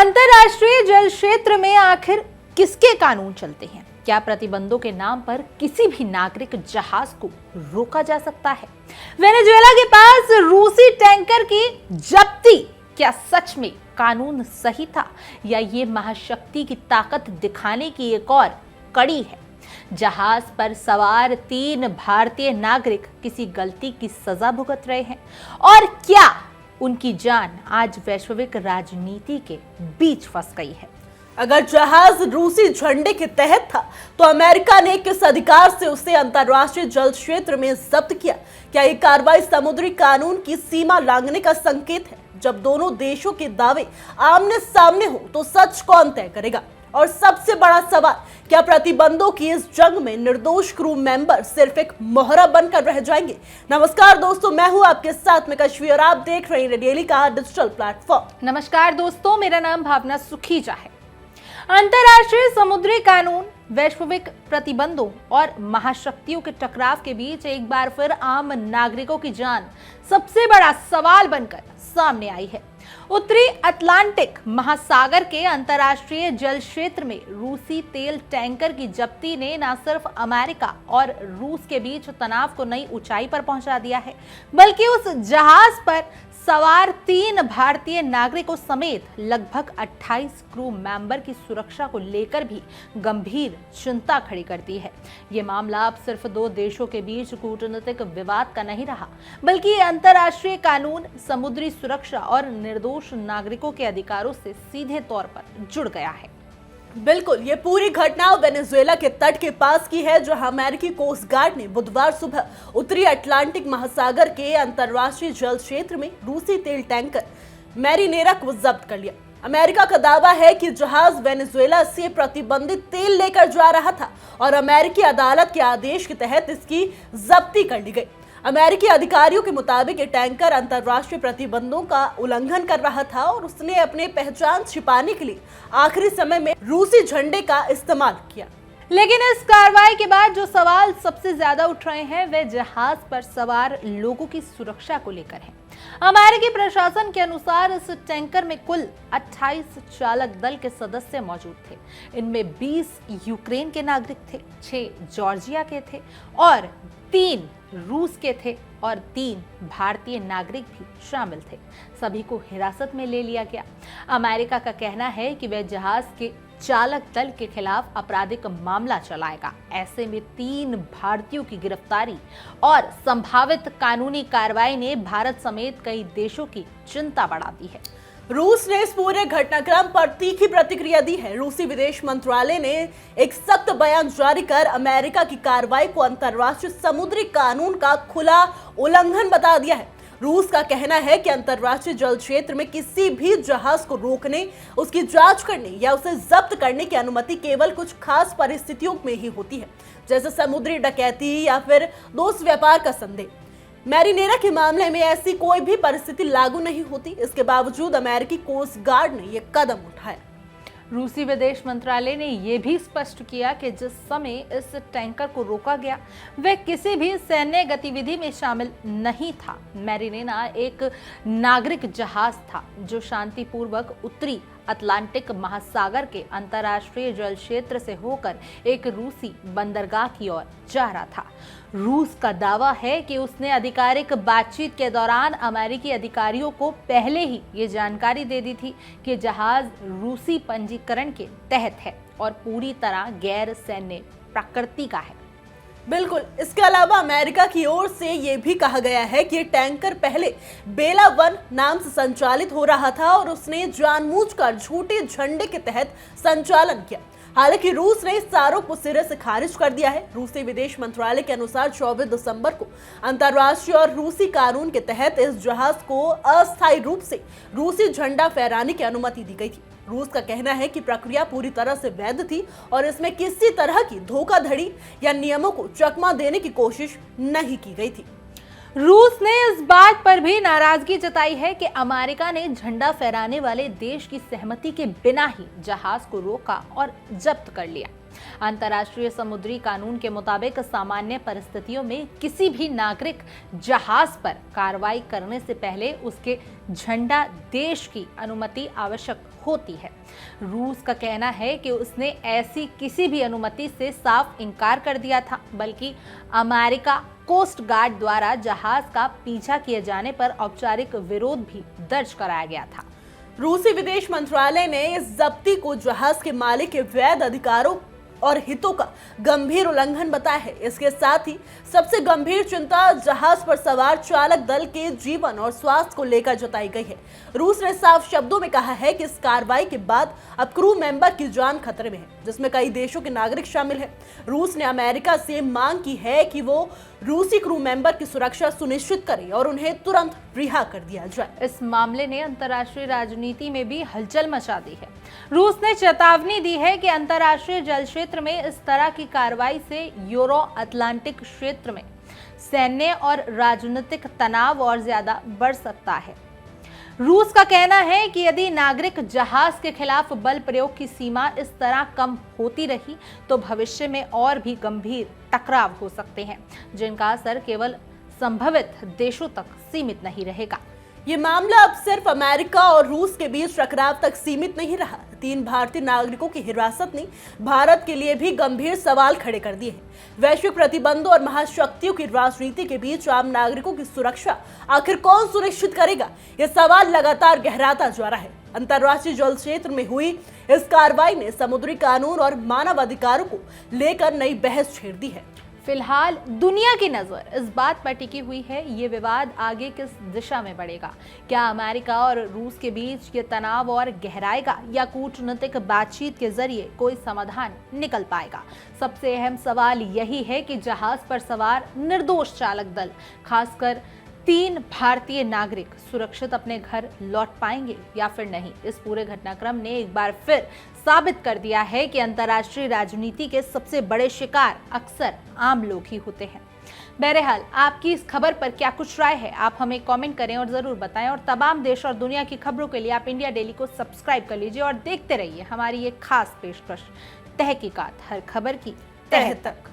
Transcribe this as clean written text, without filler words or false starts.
अंतरराष्ट्रीय जल क्षेत्र में आखिर किसके कानून चलते हैं? क्या प्रतिबंधों के नाम पर किसी भी नागरिक जहाज को रोका जा सकता है? वेनेजुएला के पास रूसी टैंकर की जब्ती क्या सच में कानून सही था, या ये महाशक्ति की ताकत दिखाने की एक और कड़ी है? जहाज पर सवार 3 भारतीय नागरिक किसी गलती की सजा भुगत रहे हैं, और क्या उनकी जान आज वैश्विक राजनीति के बीच फंस गई है? अगर जहाज रूसी झंडे के तहत था तो अमेरिका ने किस अधिकार से उसे अंतरराष्ट्रीय जल क्षेत्र में जब्त किया? क्या ये कार्रवाई समुद्री कानून की सीमा लांघने का संकेत है? जब दोनों देशों के दावे आमने सामने हो तो सच कौन तय करेगा? और सबसे बड़ा सवाल, क्या प्रतिबंधों की इस जंग में निर्दोष क्रू मेंबर सिर्फ एक मोहरा बनकर रह जाएंगे? नमस्कार दोस्तों, मैं हूं आपके साथ में कश्मीर और आप देख रहे हैं डेली का डिजिटल प्लेटफॉर्म। नमस्कार दोस्तों, मेरा नाम भावना सुखीजा है। अंतरराष्ट्रीय समुद्री कानून वैश्विक प्रतिबंधों और महाशक्तियों के टकराव के बीच एक बार फिर आम नागरिकों की जान सबसे बड़ा सवाल बनकर सामने आई है। उत्तरी अटलांटिक महासागर के अंतरराष्ट्रीय जल क्षेत्र में रूसी तेल टैंकर की जब्ती ने न सिर्फ अमेरिका और रूस के बीच तनाव को नई ऊंचाई पर पहुंचा दिया है, बल्कि उस जहाज पर सवार 3 भारतीय नागरिकों समेत लगभग 28 क्रू मेंबर की सुरक्षा को लेकर भी गंभीर चिंता खड़ी करती है। ये मामला अब सिर्फ 2 देशों के बीच कूटनीतिक विवाद का नहीं रहा, बल्कि अंतरराष्ट्रीय कानून, समुद्री सुरक्षा और निर्दोष नागरिकों के अधिकारों से सीधे तौर पर जुड़ गया है। बिल्कुल, ये पूरी घटना वेनेजुएला के तट के पास की है, जहां अमेरिकी कोस्ट गार्ड ने बुधवार सुबह उत्तरी अटलांटिक महासागर के अंतरराष्ट्रीय जल क्षेत्र में रूसी तेल टैंकर मैरिनेरा को जब्त कर लिया। अमेरिका का दावा है कि जहाज वेनेजुएला से प्रतिबंधित तेल लेकर जा रहा था और अमेरिकी अदालत के आदेश के तहत इसकी जब्ती कर ली गई। अमेरिकी अधिकारियों के मुताबिक ये टैंकर अंतरराष्ट्रीय प्रतिबंधों का उल्लंघन कर रहा था और उसने अपने पहचान छिपाने के लिए आखिरी समय में रूसी झंडे का इस्तेमाल किया। लेकिन इस कार्रवाई के बाद जो सवाल सबसे ज्यादा उठ रहे हैं वे जहाज पर सवार लोगों की सुरक्षा को लेकर हैं। अमेरिकी प्रशासन के अनुसार इस टैंकर में कुल 28 चालक दल के सदस्य मौजूद थे। इनमें 20 यूक्रेन के नागरिक थे, 6 जॉर्जिया के थे और 3 रूस के थे और 3 भारतीय नागरिक भी शामिल थे। सभी को हिरासत में ले लिया गया। अमेरिका का कहना है कि वह जहाज के चालक दल के खिलाफ आपराधिक मामला चलाएगा। ऐसे में 3 भारतीयों की गिरफ्तारी और संभावित कानूनी कार्रवाई ने भारत समेत कई देशों की चिंता बढ़ा दी है। रूस ने इस पूरे घटनाक्रम पर तीखी प्रतिक्रिया दी है। रूसी विदेश मंत्रालय ने एक सख्त बयान जारी कर अमेरिका की कार्रवाई को अंतरराष्ट्रीय समुद्री कानून का खुला उल्लंघन बता दिया है। रूस का कहना है कि अंतरराष्ट्रीय जल क्षेत्र में किसी भी जहाज को रोकने, उसकी जांच करने या उसे जब्त करने की अनुमति केवल कुछ खास परिस्थितियों में ही होती है, जैसे समुद्री डकैती या फिर दोस्त व्यापार का संदेह। मैरिनेरा के मामले में ऐसी कोई भी परिस्थिति लागू नहीं होती। इसके बावजूद अमेरिकी कोस्ट गार्ड ने यह कदम उठाया। रूसी विदेश मंत्रालय ने यह भी स्पष्ट किया कि जिस समय इस टैंकर को रोका गया वह किसी भी सैन्य गतिविधि में शामिल नहीं था। मैरिनेरा एक नागरिक जहाज था जो शांतिपूर्वक उत्तरी अटलांटिक महासागर के अंतरराष्ट्रीय जल क्षेत्र से होकर एक रूसी बंदरगाह की ओर जा रहा था। रूस का दावा है कि उसने आधिकारिक बातचीत के दौरान अमेरिकी अधिकारियों को पहले ही ये जानकारी दे दी थी कि जहाज रूसी पंजीकरण के तहत है और पूरी तरह गैर सैन्य प्रकृति का है। बिल्कुल, इसके अलावा अमेरिका की ओर से यह भी कहा गया है कि टैंकर पहले बेला 1 नाम से संचालित हो रहा था और उसने जानबूझकर झूठे झंडे के तहत संचालन किया। हालांकि रूस ने इस आरोप को सिरे से खारिज कर दिया है। रूसी विदेश मंत्रालय के अनुसार 24 दिसंबर को अंतरराष्ट्रीय और रूसी कानून के तहत इस जहाज को अस्थायी रूप से रूसी झंडा फहराने की अनुमति दी गई थी। रूस का कहना है कि प्रक्रिया पूरी तरह से वैध थी और इसमें किसी तरह की धोखाधड़ी या नियमों को चकमा देने की कोशिश नहीं की गई थी। रूस ने इस बात पर भी नाराजगी जताई है कि अमेरिका ने झंडा फहराने वाले देश की सहमति के बिना ही जहाज को रोका और जब्त कर लिया। अंतर्राष्ट्रीय समुद्री कानून के मुताबिक सामान्य परिस्थितियों में किसी भी नागरिक जहाज पर कार्रवाई करने से पहले उसके झंडा देश की अनुमति आवश्यक होती है। रूस का कहना है कि उसने ऐसी किसी भी अनुमति से साफ इनकार कर दिया था, बल्कि अमेरिका कोस्ट गार्ड द्वारा जहाज का पीछा किए जाने पर औपचारिक विरोध भी दर्ज कराया गया था। रूसी विदेश मंत्रालय ने इस जब्ती को जहाज के मालिक के वैध अधिकारों और हितों का गंभीर उल्लंघन बताया है। इसके साथ ही सबसे गंभीर चिंता जहाज पर सवार चालक दल के जीवन और स्वास्थ्य को लेकर जताई गई है। रूस ने साफ शब्दों में कहा है कि इस कार्रवाई के बाद अब क्रू मेंबर की जान खतरे में है, जिसमें कई देशों के नागरिक शामिल हैं। रूस ने अमेरिका से मांग की है कि वो रूसी क्रू मेंबर की सुरक्षा सुनिश्चित करे और उन्हें तुरंत रिहा कर दिया जाए। इस मामले ने अंतर्राष्ट्रीय राजनीति में भी हलचल मचा दी है। रूस ने चेतावनी दी है कि अंतर्राष्ट्रीय जल क्षेत्र में इस तरह की कार्रवाई से यूरो अटलांटिक क्षेत्र में सैन्य और राजनीतिक तनाव और ज्यादा बढ़ सकता है। रूस का कहना है कि यदि नागरिक जहाज के खिलाफ बल प्रयोग की सीमा इस तरह कम होती रही तो भविष्य में और भी गंभीर टकराव हो सकते हैं, जिनका असर केवल संभावित देशों तक सीमित नहीं रहेगा। ये मामला अब सिर्फ अमेरिका और रूस के बीच टकराव तक सीमित नहीं रहा। 3 भारतीय नागरिकों की हिरासत ने भारत के लिए भी गंभीर सवाल खड़े कर दिए हैं। वैश्विक प्रतिबंधों और महाशक्तियों की राजनीति के बीच आम नागरिकों की सुरक्षा आखिर कौन सुनिश्चित करेगा, यह सवाल लगातार गहराता जा रहा है। अंतर्राष्ट्रीय जल क्षेत्र में हुई इस कार्रवाई ने समुद्री कानून और मानव अधिकारों को लेकर नई बहस छेड़ दी है। फिलहाल दुनिया की नजर इस बात पर टिकी हुई है, ये विवाद आगे किस दिशा में बढ़ेगा। क्या अमेरिका और रूस के बीच ये तनाव और गहराएगा या कूटनीतिक बातचीत के जरिए कोई समाधान निकल पाएगा। सबसे अहम सवाल यही है कि जहाज पर सवार निर्दोष चालक दल, खासकर 3 भारतीय नागरिक सुरक्षित अपने घर लौट पाएंगे या फिर नहीं। इस पूरे घटनाक्रम ने एक बार फिर साबित कर दिया है कि अंतर्राष्ट्रीय राजनीति के सबसे बड़े शिकार अक्सर आम लोग ही होते हैं। बहरहाल आपकी इस खबर पर क्या कुछ राय है, आप हमें कमेंट करें और जरूर बताएं। और तमाम देश और दुनिया की खबरों के लिए आप इंडिया डेली को सब्सक्राइब कर लीजिए और देखते रहिए हमारी ये खास पेशकश, तहकीकात, हर खबर की तह तक।